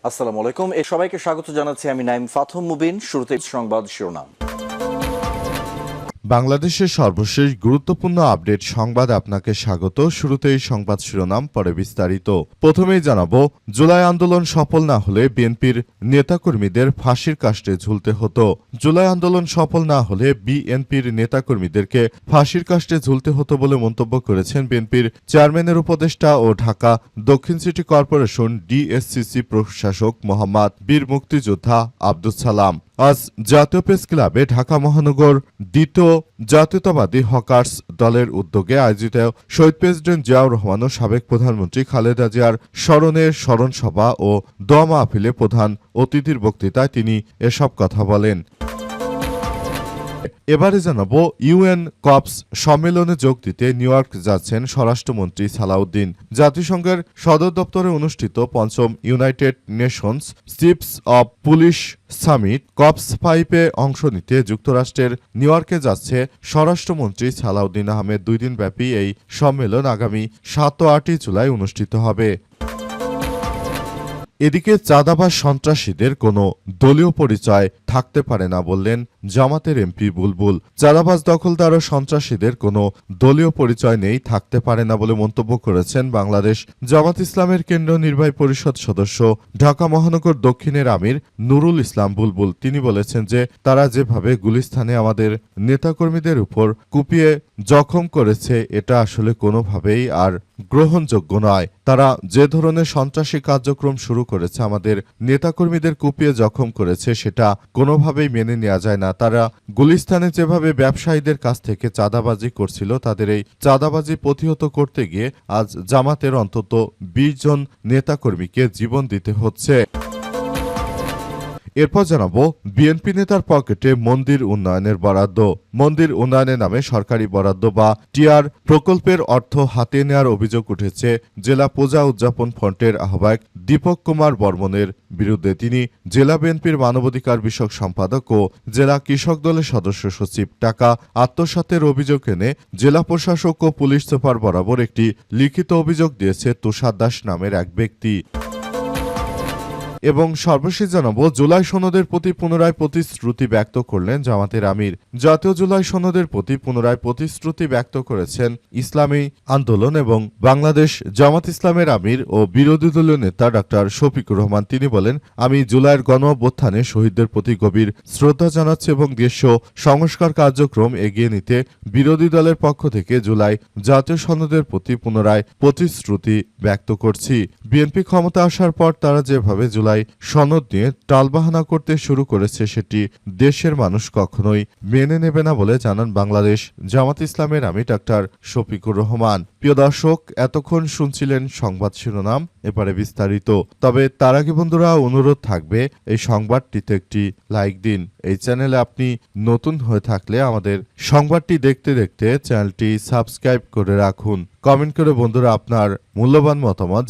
আসসালামু আলাইকুম। সবাইকে স্বাগত জানাচ্ছি আমি নাইম ফাথম মুবিন। শুরুতে সংবাদ শিরোনাম। বাংলাদেশের সর্বশেষ গুরুত্বপূর্ণ আপডেট সংবাদ আপনাকে স্বাগত। শুরুতেই সংবাদ শিরোনাম, পরে বিস্তারিত। প্রথমেই জানাবো, জুলাই আন্দোলন সফল না হলে বিএনপির নেতাকর্মীদের ফাঁসির কাস্টে ঝুলতে হতো। জুলাই আন্দোলন সফল না হলে বিএনপির নেতাকর্মীদেরকে ফাঁসির কাস্টে ঝুলতে হতো বলে মন্তব্য করেছেন বিএনপির চেয়ারম্যানের উপদেষ্টা ও ঢাকা দক্ষিণ সিটি কর্পোরেশন ডিএসসিসি প্রশাসক মোহাম্মদ বীর মুক্তিযোদ্ধা আব্দুস সালাম। আজ জাতীয় প্রেস ক্লাবে ঢাকা মহানগর দ্বিতীয় জাতীয়তাবাদী হকার্স দলের উদ্যোগে আয়োজিত শহীদ প্রেসিডেন্ট জিয়াউর রহমান ও সাবেক প্রধানমন্ত্রী খালেদা জিয়ার স্মরণে স্মরণ সভা ও দোয়া মাহফিলে প্রধান অতিথির বক্তৃতায় তিনি এসব কথা বলেন। এবারে জানাবো, ইউএন কপস সম্মেলনে যোগ দিতে নিউ ইয়র্ক যাচ্ছেন স্বরাষ্ট্রমন্ত্রী সালাউদ্দিন। জাতিসংঘের সদর দপ্তরে অনুষ্ঠিত পঞ্চম United Nations chiefs of police summit COPS 5-এ অংশ নিতে যুক্তরাষ্ট্রের নিউ ইয়র্কে যাচ্ছে স্বরাষ্ট্রমন্ত্রী সালাউদ্দিন আহমেদ। 2 দিনব্যাপী এই সম্মেলন আগামী 7 ও 8 জুলাই অনুষ্ঠিত হবে। এদিকে চাঁদাবাজ সন্ত্রাসীদের কোনো দলীয় পরিচয় থাকতে পারে না বললেন জামাতের এমপি বুলবুল। চাঁদাবাজ দখলদার ও সন্ত্রাসীদের কোনো দলীয় পরিচয় নেই, থাকতে পারে না বলে মন্তব্য করেছেন বাংলাদেশ জামাত ইসলামের কেন্দ্রীয় নির্বাহী পরিষদ সদস্য ঢাকা মহানগর দক্ষিণের আমির নুরুল ইসলাম বুলবুল। তিনি বলেছেন যে তারা যেভাবে গুলিস্তানে আমাদের নেতাকর্মীদের উপর কুপিয়ে জখম করেছে, এটা আসলে কোনোভাবেই আর গ্রহণযোগ্য নয়। তারা যে ধরনের সন্ত্রাসী কার্যক্রম শুরু করেছে, আমাদের নেতাকর্মীদের কুপিয়ে জখম করেছে, সেটা কোনোভাবেই মেনে নেওয়া যায় না। তারা গুলিস্তানে যেভাবে ব্যবসায়ীদের কাছ থেকে চাঁদাবাজি করছিল, তাদের এই চাঁদাবাজি প্রতিহত করতে গিয়ে আজ জামাতের অন্তত 20 জন নেতাকর্মীকে জীবন দিতে হচ্ছে। এরপর জানাবো, বিএনপি নেতার পকেটে মন্দির উন্নয়নের বরাদ্দ। মন্দির উন্নয়নের নামে সরকারি বরাদ্দ বা টিআর প্রকল্পের অর্থ হাতে নেওয়ার অভিযোগ উঠেছে জেলা পূজা উদযাপন ফ্রন্টের আহ্বায়ক দীপক কুমার বর্মনের বিরুদ্ধে। তিনি জেলা বিএনপির মানবাধিকার বিষয়ক সম্পাদক ও জেলা কৃষক দলের সদস্য সচিব। টাকা আত্মসাতের অভিযোগ এনে জেলা প্রশাসক ও পুলিশ সুপার বরাবর একটি লিখিত অভিযোগ দিয়েছে তুষার দাস নামের এক ব্যক্তি। এবং সর্বশেষ জানাবো, জুলাই সনদের প্রতি পুনরায় প্রতিশ্রুতি ব্যক্ত করলেন জামাতের আমির। জাতীয় জুলাই সনদের প্রতি পুনরায় প্রতিশ্রুতি ব্যক্ত করেছেন ইসলামী আন্দোলন এবং বাংলাদেশ জামাত ইসলামের আমির ও বিরোধী দলীয় নেতা ডক্টর শফিকুর রহমান। তিনি বলেন, আমি জুলাইয়ের গণ অভ্যুত্থানে শহীদদের প্রতি গভীর শ্রদ্ধা জানাচ্ছি এবং দেশীয় সংস্কার কার্যক্রম এগিয়ে নিতে বিরোধী দলের পক্ষ থেকে জুলাই জাতীয় সনদের প্রতি পুনরায় প্রতিশ্রুতি ব্যক্ত করছি। বিএনপি ক্ষমতা আসার পর তারা যেভাবে জুলাই সনদ নিয়ে টালবাহানা করতে শুরু করেছে, সেটি দেশের মানুষ কখনোই মেনে নেবে না বলে জানান বাংলাদেশ জামাত ইসলামের আমির ডক্টর শফিকুর রহমান। প্রিয় দর্শক, এতক্ষণ শুনছিলেন সংবাদ শিরোনাম, এবারে বিস্তারিত। তবে তার আগে বন্ধুরা, অনুরোধ থাকবে এই সংবাদটিতে একটি লাইক দিন। এই চ্যানেলে আপনি নতুন হয়ে থাকলে আমাদের সংবাদটি দেখতে দেখতে চ্যানেলটি সাবস্ক্রাইব করে রাখুন। কমেন্ট করে বন্ধুরা আপনার মূল্যবান মতামত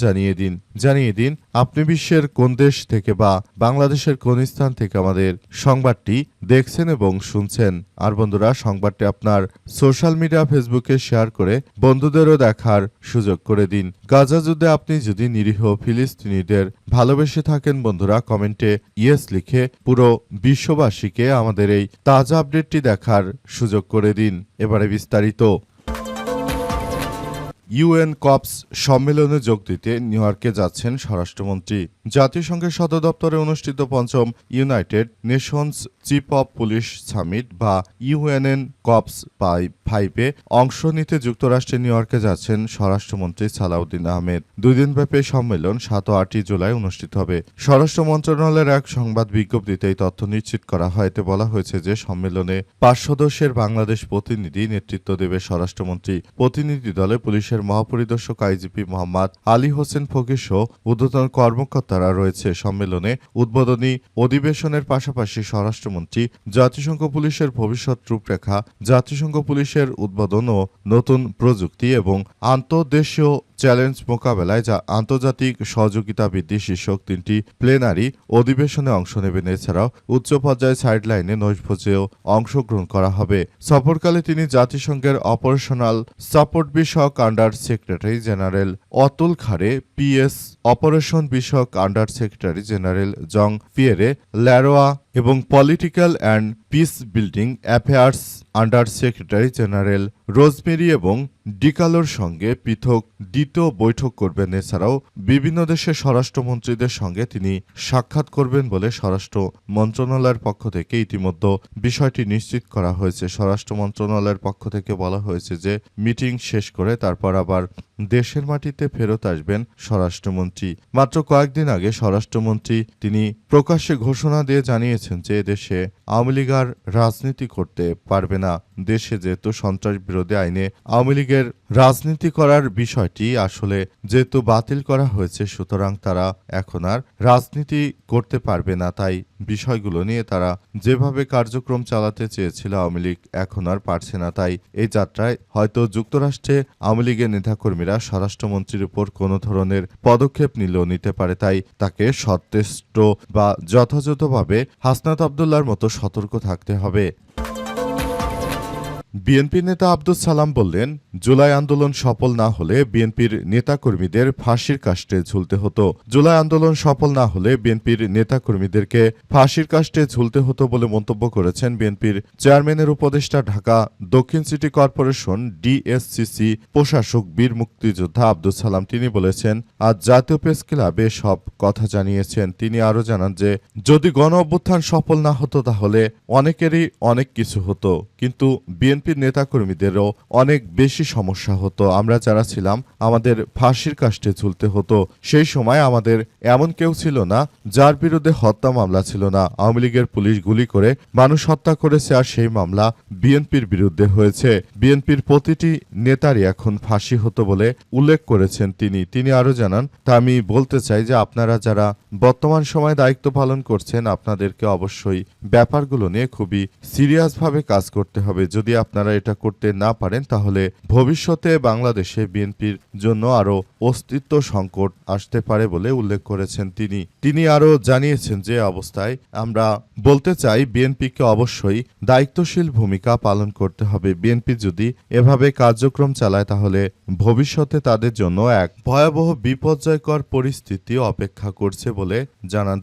জানিয়ে দিন আপনি বিশ্বের কোন দেশ থেকে বা বাংলাদেশের কোন স্থান থেকে আমাদের সংবাদটি দেখছেন এবং শুনছেন। আর বন্ধুরা, সংবাদটি আপনার সোশ্যাল মিডিয়া ফেসবুকে শেয়ার করে বন্ধুদেরও দেখার সুযোগ করে দিন। গাজা যুদ্ধে আপনি যদি নিরীহ ফিলিস্তিনিদের ভালোবেসে থাকেন, বন্ধুরা কমেন্টে ইয়েস লিখে পুরো বিশ্ববাসীকে আমাদের এই তাজা আপডেটটি দেখার সুযোগ করে দিন। এবারে বিস্তারিত। ইউএন কপস সম্মেলনে যোগ দিতে নিউ ইয়র্কে যাচ্ছেন স্বরাষ্ট্রমন্ত্রী। জাতিসংঘের সদর দপ্তরে অনুষ্ঠিত পঞ্চম United Nations chief of police summit বা ইউএনএন কপস 5-এ অংশ নিতে যুক্তরাষ্ট্রের নিউ ইয়র্কে যাচ্ছেন স্বরাষ্ট্রমন্ত্রী সালাউদ্দিন আহমেদ। 2 দিনব্যাপী সম্মেলন 7 ও 8 জুলাই অনুষ্ঠিত হবে। স্বরাষ্ট্র মন্ত্রণালয়ের এক সংবাদ বিজ্ঞপ্তিতে এই তথ্য নিশ্চিত করা হয়। এতে বলা হয়েছে যে সম্মেলনে 5 সদস্যের বাংলাদেশ প্রতিনিধি নেতৃত্ব দেবে স্বরাষ্ট্রমন্ত্রী। প্রতিনিধি দলে পুলিশের মহাপরিদর্শক আইজিপি মোহাম্মদ আলী হোসেন ফকির সহ ঊর্ধ্বতন কর্মকর্তারা রয়েছে। সম্মেলনে উদ্বোধনী অধিবেশনের পাশাপাশি স্বরাষ্ট্রমন্ত্রী জাতিসংঘ পুলিশের ভবিষ্যৎ রূপরেখা, জাতিসংঘ পুলিশের উদ্বোধন ও নতুন প্রযুক্তি এবং আন্তর্দেশীয় চ্যালেঞ্জ মোকাবেলায় যা আন্তর্জাতিক সহযোগিতা বৃদ্ধি শীর্ষক 3টি প্লেনারি অধিবেশনে অংশ নেবেন। এছাড়াও উচ্চ পর্যায়ে সাইডলাইনে নৈশভোজেও অংশগ্রহণ করা হবে। সফরকালে তিনি জাতিসংঘের অপারেশনাল সাপোর্ট বিষয়ক আন্ডার সেক্রেটারি জেনারেল অতুল খারে, পিএস অপারেশন বিষয়ক আন্ডার সেক্রেটারি জেনারেল জং পিয়েরে ল্যারোয়া এবং political and piece building affairs under secretary general rosemary এবং ডিকালোর সঙ্গে পৃথক দ্বিতীয় বৈঠক করবেন। এছাড়াও বিভিন্ন দেশের স্বরাষ্ট্রমন্ত্রীদের সঙ্গে তিনি সাক্ষাৎ করবেন বলে স্বরাষ্ট্র মন্ত্রণালয়ের পক্ষ থেকে ইতিমধ্যে বিষয়টি নিশ্চিত করা হয়েছে। স্বরাষ্ট্র মন্ত্রণালয়ের পক্ষ থেকে বলা হয়েছে যে মিটিং শেষ করে তারপর আবার দেশের মাটিতে ফেরত আসবেন স্বরাষ্ট্রমন্ত্রী। মাত্র কয়েকদিন আগে স্বরাষ্ট্রমন্ত্রী তিনি প্রকাশ্যে ঘোষণা দিয়ে জানিয়েছেন যে দেশে আওয়ামী লীগ আর রাজনীতি করতে পারবে না। দেশে যেহেতু সন্ত্রাস বিরোধী আইনে আওয়ামী লীগের রাজনীতি করার বিষয়টি আসলে যেহেতু বাতিল করা হয়েছে, সুতরাং তারা এখন আর রাজনীতি করতে পারবে না। তাই বিষয়গুলো নিয়ে তারা যেভাবে কার্যক্রম চালাতে চেয়েছিল আওয়ামী লীগ এখন আর পারছে না। তাই এই যাত্রায় হয়তো যুক্তরাষ্ট্রে আওয়ামী লীগের নেতাকর্মীরা স্বরাষ্ট্রমন্ত্রীর উপর কোনো ধরনের পদক্ষেপ নিলেও নিতে পারে। তাই তাকে সচেষ্ট বা যথাযথভাবে হাসনাত আব্দুল্লাহর মতো সতর্ক থাকতে হবে। বিএনপি নেতা আব্দুস সালাম বললেন, জুলাই আন্দোলন সফল না হলে বিএনপির নেতাকর্মীদের ফাঁসির কাস্টে ঝুলতে হতো। জুলাই আন্দোলন সফল না হলে বিএনপির নেতাকর্মীদেরকে ফাঁসির কাস্টে ঝুলতে হতো বলে মন্তব্য করেছেন বিএনপির চেয়ারম্যানের উপদেষ্টা, ঢাকা দক্ষিণ সিটি কর্পোরেশন ডিএসসিসি প্রশাসক বীর মুক্তিযোদ্ধা আব্দুস সালাম। তিনি বলেছেন, আজ জাতীয় প্রেস ক্লাবে সব কথা জানিয়েছেন। তিনি আরও জানান যে যদি গণ অভ্যুত্থান সফল না হতো তাহলে অনেকেরই অনেক কিছু হতো, কিন্তু বিএনপির নেতাকর্মীদেরও অনেক বেশি সমস্যা হতো। আমরা যারা ছিলাম আমাদের ফাঁসির কাস্টে ঝুলতে হতো। সেই সময় আমাদের এমন কেউ ছিল না যার বিরুদ্ধে হত্যা মামলা ছিল না। আওয়ামী লীগের পুলিশ গুলি করে মানুষ হত্যা করেছে আর সেই মামলা বিএনপির বিরুদ্ধে হয়েছে। বিএনপির প্রতিটি নেতারই এখন ফাঁসি হতো বলে উল্লেখ করেছেন তিনি আরও জানান, তা আমি বলতে চাই যে আপনারা যারা বর্তমান সময়ে দায়িত্ব পালন করছেন আপনাদেরকে অবশ্যই ব্যাপারগুলো নিয়ে খুবই সিরিয়াসভাবে কাজ করতে হবে। যদি আপনারা এটা করতে না পারেন তাহলে ভবিষ্যতে বাংলাদেশে বিএনপির জন্য আরও অস্তিত্ব সংকট আসতে পারে বলে উল্লেখ করেছেন তিনি আরও জানিয়েছেন যে অবস্থায় আমরা বলতে চাই বিএনপিকে অবশ্যই দায়িত্বশীল ভূমিকা পালন করতে হবে। বিএনপি যদি এভাবে কার্যক্রম চালায় তাহলে ভবিষ্যতে তাদের জন্য এক ভয়াবহ বিপর্যয়কর পরিস্থিতি অপেক্ষা করছে বলে জানান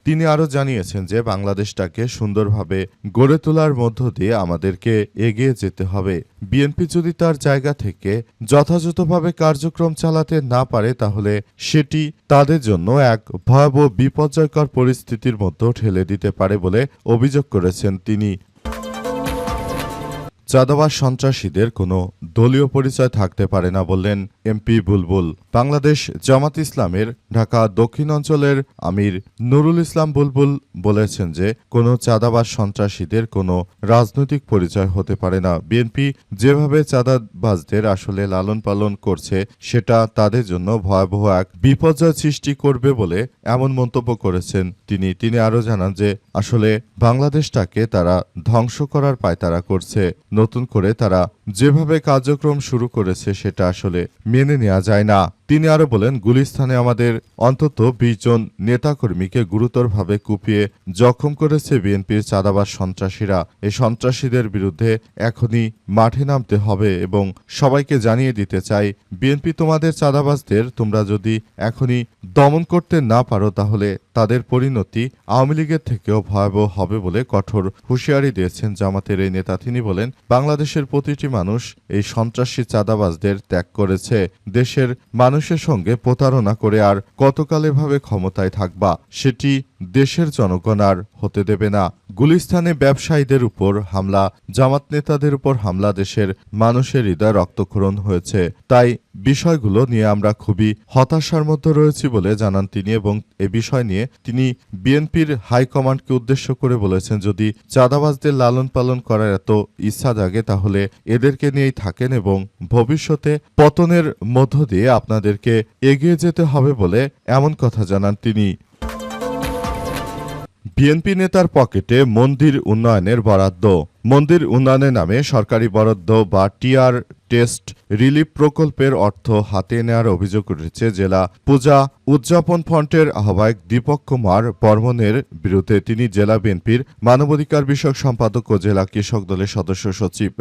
তিনি আরও জানিয়েছেন যে বাংলাদেশটাকে সুন্দরভাবে গড়ে তোলার মধ্য দিয়ে আমাদেরকে এগিয়ে যেতে হবে। বিএনপি যদি তার জায়গা থেকে যথাযথভাবে কার্যক্রম চালাতে না পারে তাহলে সেটি তাদের জন্য এক ভয়াবহ বিপর্যয়কর পরিস্থিতির মধ্যে ঠেলে দিতে পারে বলে অভিযোগ করেছেন তিনি। চাঁদাবাজ সন্ত্রাসীদের কোনো দলীয় পরিচয় থাকতে পারে না বললেন এমপি বুলবুল। বাংলাদেশ জামাত ইসলামের ঢাকা দক্ষিণ অঞ্চলের আমির নুরুল ইসলাম বুলবুল বলেছেন যে কোনো চাঁদাবাজ সন্ত্রাসীদের কোনো রাজনৈতিক পরিচয় হতে পারে না। বিএনপি যেভাবে চাঁদাবাজদের আসলে লালন পালন করছে সেটা তাদের জন্য ভয়াবহ এক বিপর্যয় সৃষ্টি করবে বলে এমন মন্তব্য করেছেন তিনি আরও জানান যে আসলে বাংলাদেশটাকে তারা ধ্বংস করার পায়তারা করছে। নতুন করে তারা যেভাবে কার্যক্রম শুরু করেছে সেটা আসলে মেনে নেওয়া যায় না। তিনি আরো বলেন, গুলিস্তানে আমাদের অন্তত ২০ জন নেতাকর্মীকে গুরুতরভাবে কুপিয়ে জখম করেছে বিএনপির চাঁদাবাজ সন্ত্রাসীরা। এই সন্ত্রাসীদের বিরুদ্ধে এখনই মাঠে নামতে হবে এবং সবাইকে জানিয়ে দিতে চাই, বিএনপি তোমাদের চাঁদাবাজদের তোমরা যদি এখনই দমন করতে না পারো তাহলে তাদের পরিণতি আওয়ামী লীগের থেকেও ভয়াবহ হবে বলে কঠোর হুঁশিয়ারি দিয়েছেন জামাতের এই নেতা। তিনি বলেন, বাংলাদেশের প্রতিটি মানুষ এই সন্ত্রাসী চাঁদাবাজদের ত্যাগ করেছে। দেশের মানুষের সঙ্গে প্রতারণা করে আর কতকাল এভাবে ক্ষমতায় থাকবা, সেটি দেশের জনগণ আর হতে দেবে না। গুলিস্তানে ব্যবসায়ীদের উপর হামলা, জামাত নেতাদের উপর হামলা, দেশের মানুষের হৃদয় রক্তক্ষরণ হয়েছে। তাই বিষয়গুলো নিয়ে আমরা খুবই হতাশার মধ্যে রয়েছি বলে জানান তিনি এবং এ বিষয় নিয়ে তিনি বিএনপির হাইকমান্ডকে উদ্দেশ্য করে বলেছেন, যদি চাঁদাবাজদের লালন পালন করার এত ইচ্ছা জাগে তাহলে এদেরকে নিয়েই থাকেন এবং ভবিষ্যতে পতনের মধ্য দিয়ে আপনাদেরকে এগিয়ে যেতে হবে বলে এমন কথা জানান তিনি। বিএনপি নেতার পকেটে মন্দির উন্নয়নের বরাদ্দ। মন্দির উন্নয়নের নামে সরকারি বরাদ্দ বা টিআর টেস্ট রিলিফ প্রকল্পের অর্থ হাতিয়ে নেওয়ার অভিযোগ উঠেছে জেলা পূজা উদযাপন ফ্রন্টের আহ্বায়ক দীপক কুমার বর্মনের বিরুদ্ধে। তিনি জেলা বিএনপির মানবাধিকার বিষয়ক সম্পাদক ও জেলা কৃষক দলের সদস্য সচিব।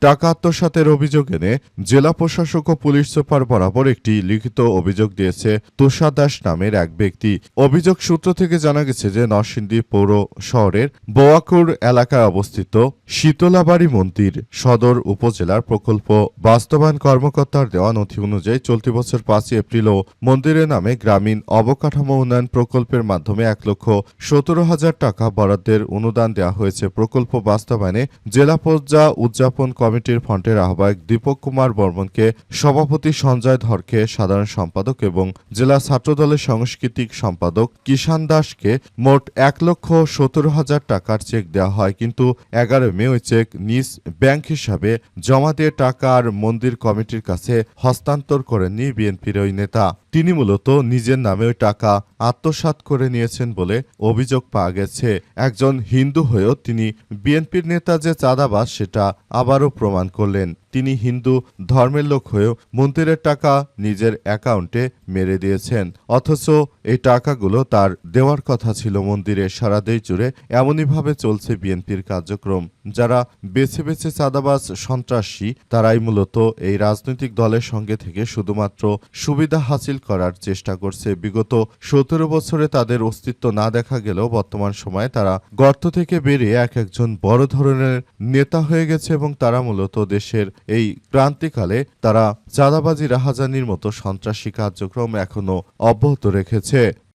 টাকা আত্মসাতের অভিযোগ এনে জেলা প্রশাসক ও পুলিশ সুপার বরাবর একটি লিখিত অভিযোগ দিয়েছে তুষার দাস নামের এক ব্যক্তি। অভিযোগ সূত্র থেকে জানা গেছে যে নরসিংদী পৌর শহরের বোয়াকুর এলাকায় অবস্থিত শীতলাবাড়ি মন্দির সদর উপজেলার প্রকল্প বাস্তবায়ন কর্মকর্তার দেওয়া নথি অনুযায়ী চলতি বছর ৫ এপ্রিলও মন্দিরের নামে গ্রামীণ অবকাঠামো উন্নয়ন প্রকল্পের মাধ্যমে ১,১৭,০০০ টাকা বরাদ্দের অনুদান দেওয়া হয়েছে। প্রকল্প বাস্তবায়নে জেলা পূজা উদযাপন কমিটির ফ্রন্টের আহ্বায়ক দীপক কুমার বর্মনকে সভাপতি সঞ্জয় ধরকে সাধারণ সম্পাদক এবং জেলা ছাত্রদলের সাংস্কৃতিক সম্পাদক কিষান দাসকে মোট ১,১৭,০০০ টাকার চেক দেওয়া হয়, কিন্তু ১১ মে ওই চেক নিজ ব্যাংক হিসাবে জমা দিয়ে টাকা আর মন্দির কমিটির কাছে হস্তান্তর করেননি বিএনপির ওই নেতা। তিনি মূলত নিজের নামে ওই টাকা আত্মসাৎ করে নিয়েছেন বলে অভিযোগ পাওয়া গেছে। একজন হিন্দু হয়েও তিনি বিএনপির নেতা যে চাঁদাবাজ সেটা আবারও প্রমাণ করলেন। তিনি হিন্দু ধর্মের লোক হয়েও মন্দিরের টাকা নিজের অ্যাকাউন্টে মেরে দিয়েছেন, অথচ এই টাকাগুলো তার দেওয়ার কথা ছিল মন্দিরে। সারা দেশ জুড়ে এমনইভাবে চলছে বিএনপির কার্যক্রম। যারা বেছে বেছে চাঁদাবাজ সন্ত্রাসী তারাই মূলত এই রাজনৈতিক দলের সঙ্গে থেকে শুধুমাত্র সুবিধা হাসিল করার চেষ্টা করছে। বিগত ১৭ বছরে তাদের অস্তিত্ব না দেখা গেলেও বর্তমান সময়ে তারা গর্ত থেকে বেরিয়ে এক একজন বড় ধরনের নেতা হয়ে গেছে এবং তারা মূলত দেশের এই ক্রান্তিকালে তারা চাঁদাবাজি রাহাজানির মতো সন্ত্রাসী কার্যক্রম এখনো অব্যাহত রেখেছে।